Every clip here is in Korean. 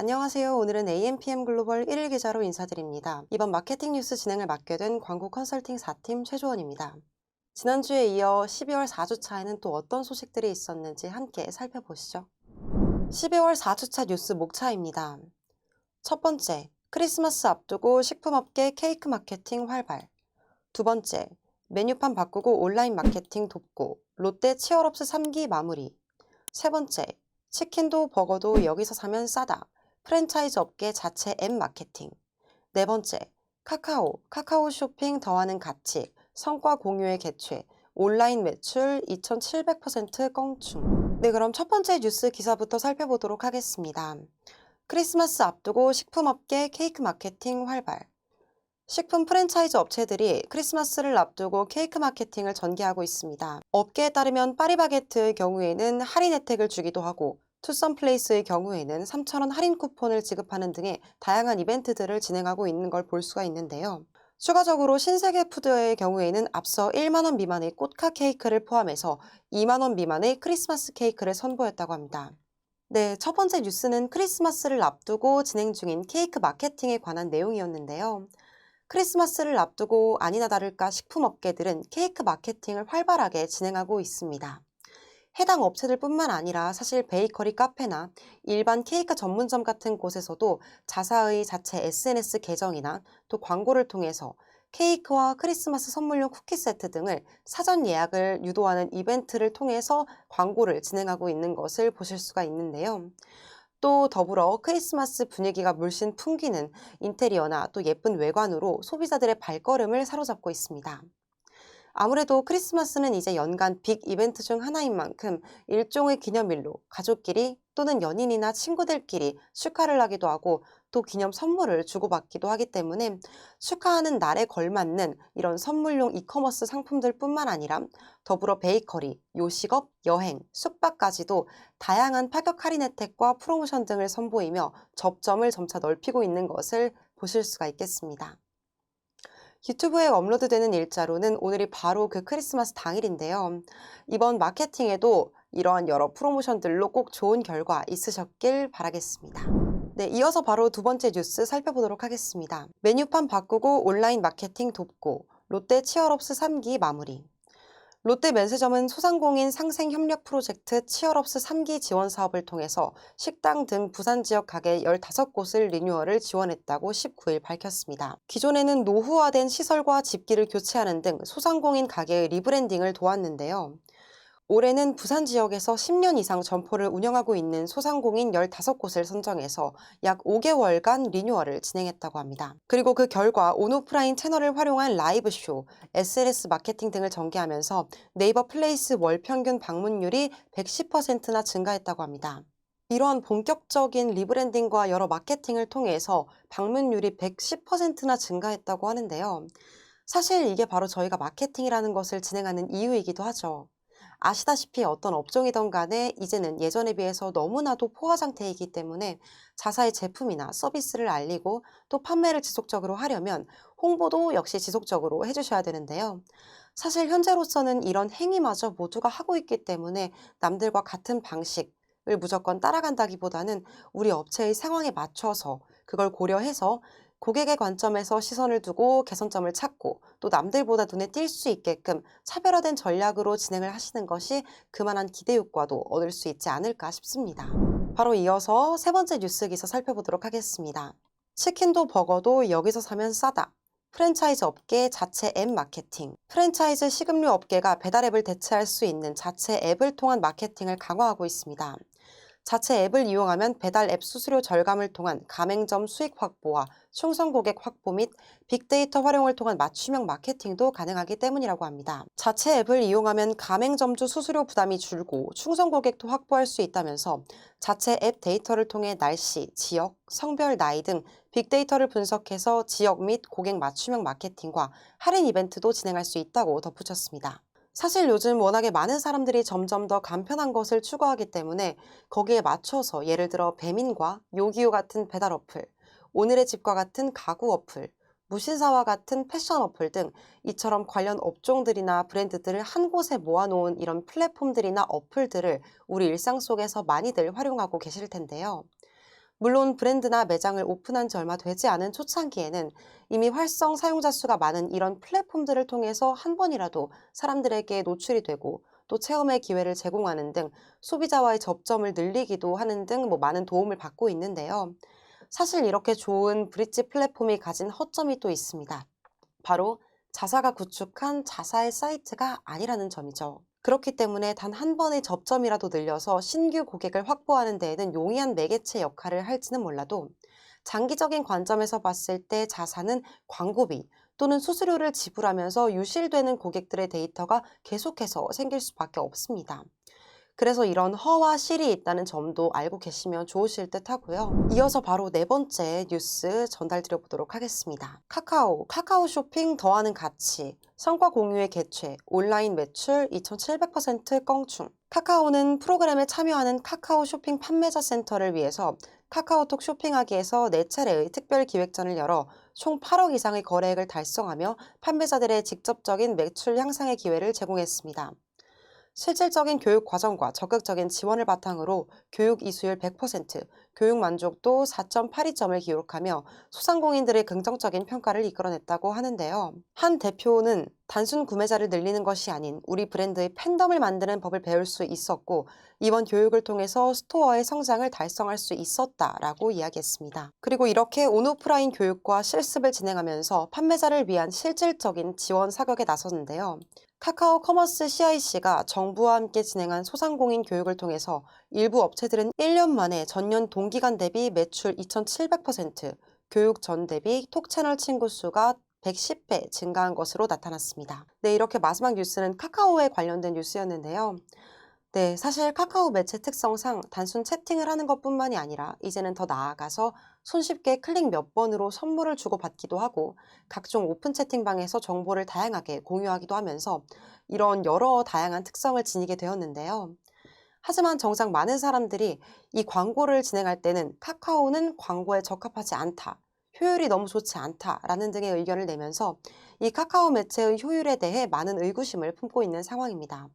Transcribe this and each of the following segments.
안녕하세요. 오늘은 AMPM 글로벌 1일 기자로 인사드립니다. 이번 마케팅 뉴스 진행을 맡게 된 광고 컨설팅 4팀 최주원입니다. 지난주에 이어 12월 4주차에는 또 어떤 소식들이 있었는지 함께 살펴보시죠. 12월 4주차 뉴스 목차입니다. 첫 번째, 크리스마스 앞두고 식품업계 케이크 마케팅 활발. 두 번째, 메뉴판 바꾸고 온라인 마케팅 돕고 롯데 치얼업스 3기 마무리. 세 번째, 치킨도 버거도 여기서 사면 싸다. 프랜차이즈 업계 자체 앱 마케팅. 네 번째, 카카오 쇼핑 더하는 가치, 성과 공유의 개최, 온라인 매출 2700% 껑충. 네, 그럼 첫 번째 뉴스 기사부터 살펴보도록 하겠습니다. 크리스마스 앞두고 식품업계 케이크 마케팅 활발. 식품 프랜차이즈 업체들이 크리스마스를 앞두고 케이크 마케팅을 전개하고 있습니다. 업계에 따르면 파리바게트의 경우에는 할인 혜택을 주기도 하고 투썸플레이스의 경우에는 3,000원 할인 쿠폰을 지급하는 등의 다양한 이벤트들을 진행하고 있는 걸 볼 수가 있는데요. 추가적으로 신세계푸드의 경우에는 앞서 1만 원 미만의 꽃카 케이크를 포함해서 2만 원 미만의 크리스마스 케이크를 선보였다고 합니다. 네, 첫 번째 뉴스는 크리스마스를 앞두고 진행 중인 케이크 마케팅에 관한 내용이었는데요. 크리스마스를 앞두고 아니나 다를까 식품업계들은 케이크 마케팅을 활발하게 진행하고 있습니다. 해당 업체들뿐만 아니라 사실 베이커리 카페나 일반 케이크 전문점 같은 곳에서도 자사의 자체 SNS 계정이나 또 광고를 통해서 케이크와 크리스마스 선물용 쿠키 세트 등을 사전 예약을 유도하는 이벤트를 통해서 광고를 진행하고 있는 것을 보실 수가 있는데요. 또 더불어 크리스마스 분위기가 물씬 풍기는 인테리어나 또 예쁜 외관으로 소비자들의 발걸음을 사로잡고 있습니다. 아무래도 크리스마스는 이제 연간 빅 이벤트 중 하나인 만큼 일종의 기념일로 가족끼리 또는 연인이나 친구들끼리 축하를 하기도 하고 또 기념 선물을 주고받기도 하기 때문에 축하하는 날에 걸맞는 이런 선물용 이커머스 상품들뿐만 아니라 더불어 베이커리, 요식업, 여행, 숙박까지도 다양한 파격 할인 혜택과 프로모션 등을 선보이며 접점을 점차 넓히고 있는 것을 보실 수가 있겠습니다. 유튜브에 업로드되는 일자로는 오늘이 바로 그 크리스마스 당일인데요. 이번 마케팅에도 이러한 여러 프로모션들로 꼭 좋은 결과 있으셨길 바라겠습니다. 네, 이어서 바로 두 번째 뉴스 살펴보도록 하겠습니다. 메뉴판 바꾸고 온라인 마케팅 돕고 롯데 치얼업스 3기 마무리. 롯데 면세점은 소상공인 상생 협력 프로젝트 치얼업스 3기 지원 사업을 통해서 식당 등 부산 지역 가게 15곳을 리뉴얼을 지원했다고 19일 밝혔습니다. 기존에는 노후화된 시설과 집기를 교체하는 등 소상공인 가게의 리브랜딩을 도왔는데요. 올해는 부산 지역에서 10년 이상 점포를 운영하고 있는 소상공인 15곳을 선정해서 약 5개월간 리뉴얼을 진행했다고 합니다. 그리고 그 결과 온오프라인 채널을 활용한 라이브 쇼, SNS 마케팅 등을 전개하면서 네이버 플레이스 월 평균 방문율이 110%나 증가했다고 합니다. 이러한 본격적인 리브랜딩과 여러 마케팅을 통해서 방문율이 110%나 증가했다고 하는데요. 사실 이게 바로 저희가 마케팅이라는 것을 진행하는 이유이기도 하죠. 아시다시피 어떤 업종이든 간에 이제는 예전에 비해서 너무나도 포화 상태이기 때문에 자사의 제품이나 서비스를 알리고 또 판매를 지속적으로 하려면 홍보도 역시 지속적으로 해주셔야 되는데요. 사실 현재로서는 이런 행위마저 모두가 하고 있기 때문에 남들과 같은 방식을 무조건 따라간다기보다는 우리 업체의 상황에 맞춰서 그걸 고려해서 고객의 관점에서 시선을 두고 개선점을 찾고 또 남들보다 눈에 띌 수 있게끔 차별화된 전략으로 진행을 하시는 것이 그만한 기대 효과도 얻을 수 있지 않을까 싶습니다. 바로 이어서 세 번째 뉴스 기사 살펴보도록 하겠습니다. 치킨도 버거도 여기서 사면 싸다. 프랜차이즈 업계 자체 앱 마케팅. 프랜차이즈 식음료 업계가 배달 앱을 대체할 수 있는 자체 앱을 통한 마케팅을 강화하고 있습니다. 자체 앱을 이용하면 배달 앱 수수료 절감을 통한 가맹점 수익 확보와 충성 고객 확보 및 빅데이터 활용을 통한 맞춤형 마케팅도 가능하기 때문이라고 합니다. 자체 앱을 이용하면 가맹점주 수수료 부담이 줄고 충성 고객도 확보할 수 있다면서 자체 앱 데이터를 통해 날씨, 지역, 성별, 나이 등 빅데이터를 분석해서 지역 및 고객 맞춤형 마케팅과 할인 이벤트도 진행할 수 있다고 덧붙였습니다. 사실 요즘 워낙에 많은 사람들이 점점 더 간편한 것을 추구하기 때문에 거기에 맞춰서 예를 들어 배민과 요기요 같은 배달 어플, 오늘의 집과 같은 가구 어플, 무신사와 같은 패션 어플 등 이처럼 관련 업종들이나 브랜드들을 한 곳에 모아놓은 이런 플랫폼들이나 어플들을 우리 일상 속에서 많이들 활용하고 계실 텐데요. 물론 브랜드나 매장을 오픈한 지 얼마 되지 않은 초창기에는 이미 활성 사용자 수가 많은 이런 플랫폼들을 통해서 한 번이라도 사람들에게 노출이 되고 또 체험의 기회를 제공하는 등 소비자와의 접점을 늘리기도 하는 등 많은 도움을 받고 있는데요. 사실 이렇게 좋은 브릿지 플랫폼이 가진 허점이 또 있습니다. 바로 자사가 구축한 자사의 사이트가 아니라는 점이죠. 그렇기 때문에 단 한 번의 접점이라도 늘려서 신규 고객을 확보하는 데에는 용이한 매개체 역할을 할지는 몰라도 장기적인 관점에서 봤을 때 자사는 광고비 또는 수수료를 지불하면서 유실되는 고객들의 데이터가 계속해서 생길 수밖에 없습니다. 그래서 이런 허와 실이 있다는 점도 알고 계시면 좋으실 듯 하고요. 이어서 바로 네 번째 뉴스 전달드려 보도록 하겠습니다. 카카오 쇼핑 더하는 가치, 성과 공유의 개최, 온라인 매출 2700% 껑충. 카카오는 프로그램에 참여하는 카카오 쇼핑 판매자 센터를 위해서 카카오톡 쇼핑하기에서 4차례의 특별 기획전을 열어 총 8억 이상의 거래액을 달성하며 판매자들의 직접적인 매출 향상의 기회를 제공했습니다. 실질적인 교육 과정과 적극적인 지원을 바탕으로 교육 이수율 100%, 교육 만족도 4.82점을 기록하며 소상공인들의 긍정적인 평가를 이끌어냈다고 하는데요. 한 대표는 단순 구매자를 늘리는 것이 아닌 우리 브랜드의 팬덤을 만드는 법을 배울 수 있었고 이번 교육을 통해서 스토어의 성장을 달성할 수 있었다라고 이야기했습니다. 그리고 이렇게 온오프라인 교육과 실습을 진행하면서 판매자를 위한 실질적인 지원 사격에 나섰는데요. 카카오 커머스 CIC가 정부와 함께 진행한 소상공인 교육을 통해서 일부 업체들은 1년 만에 전년 동기간 대비 매출 2700%, 교육 전 대비 톡 채널 친구 수가 110배 증가한 것으로 나타났습니다. 네, 이렇게 마지막 뉴스는 카카오에 관련된 뉴스였는데요. 네, 사실 카카오 매체 특성상 단순 채팅을 하는 것뿐만이 아니라 이제는 더 나아가서 손쉽게 클릭 몇 번으로 선물을 주고받기도 하고 각종 오픈 채팅방에서 정보를 다양하게 공유하기도 하면서 이런 여러 다양한 특성을 지니게 되었는데요. 하지만 정작 많은 사람들이 이 광고를 진행할 때는 카카오는 광고에 적합하지 않다, 효율이 너무 좋지 않다라는 등의 의견을 내면서 이 카카오 매체의 효율에 대해 많은 의구심을 품고 있는 상황입니다.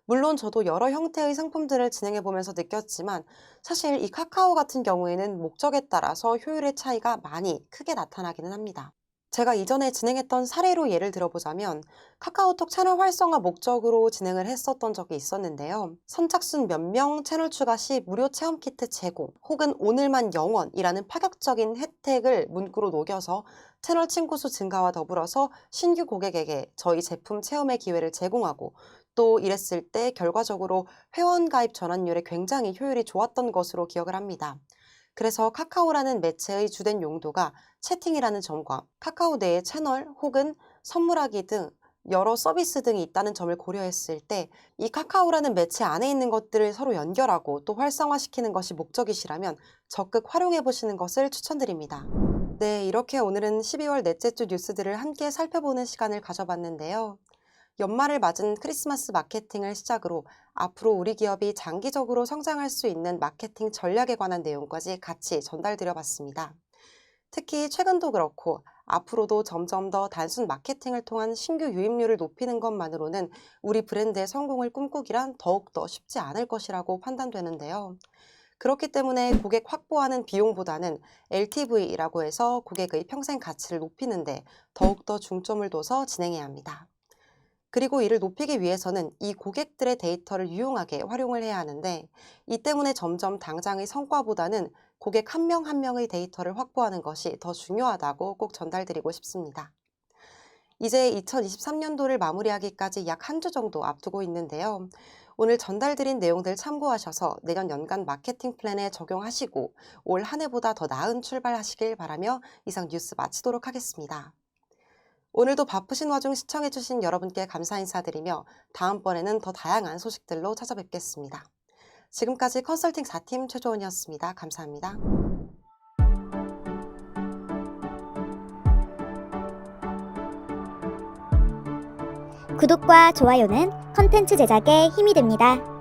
물론 저도 여러 형태의 상품들을 진행해 보면서 느꼈지만 사실 이 카카오 같은 경우에는 목적에 따라서 효율의 차이가 많이 크게 나타나기는 합니다. 제가 이전에 진행했던 사례로 예를 들어보자면 카카오톡 채널 활성화 목적으로 진행을 했었던 적이 있었는데요. 선착순 몇 명 채널 추가 시 무료 체험 키트 제공 혹은 오늘만 영원이라는 파격적인 혜택을 문구로 녹여서 채널 친구 수 증가와 더불어서 신규 고객에게 저희 제품 체험의 기회를 제공하고 또 이랬을 때 결과적으로 회원 가입 전환율에 굉장히 효율이 좋았던 것으로 기억을 합니다. 그래서 카카오라는 매체의 주된 용도가 채팅이라는 점과 카카오 내의 채널 혹은 선물하기 등 여러 서비스 등이 있다는 점을 고려했을 때 이 카카오라는 매체 안에 있는 것들을 서로 연결하고 또 활성화시키는 것이 목적이시라면 적극 활용해 보시는 것을 추천드립니다. 네, 이렇게 오늘은 12월 넷째 주 뉴스들을 함께 살펴보는 시간을 가져봤는데요. 연말을 맞은 크리스마스 마케팅을 시작으로 앞으로 우리 기업이 장기적으로 성장할 수 있는 마케팅 전략에 관한 내용까지 같이 전달드려 봤습니다. 특히 최근도 그렇고 앞으로도 점점 더 단순 마케팅을 통한 신규 유입률을 높이는 것만으로는 우리 브랜드의 성공을 꿈꾸기란 더욱더 쉽지 않을 것이라고 판단되는데요. 그렇기 때문에 고객 확보하는 비용보다는 LTV라고 해서 고객의 평생 가치를 높이는 데 더욱더 중점을 둬서 진행해야 합니다. 그리고 이를 높이기 위해서는 이 고객들의 데이터를 유용하게 활용을 해야 하는데 이 때문에 점점 당장의 성과보다는 고객 한 명 한 명의 데이터를 확보하는 것이 더 중요하다고 꼭 전달드리고 싶습니다. 이제 2023년도를 마무리하기까지 약 한 주 정도 앞두고 있는데요. 오늘 전달드린 내용들 참고하셔서 내년 연간 마케팅 플랜에 적용하시고 올 한 해보다 더 나은 출발하시길 바라며 이상 뉴스 마치도록 하겠습니다. 오늘도 바쁘신 와중 시청해주신 여러분께 감사 인사드리며 다음번에는 더 다양한 소식들로 찾아뵙겠습니다. 지금까지 컨설팅 4팀 최조원이었습니다. 감사합니다. 구독과 좋아요는 컨텐츠 제작에 힘이 됩니다.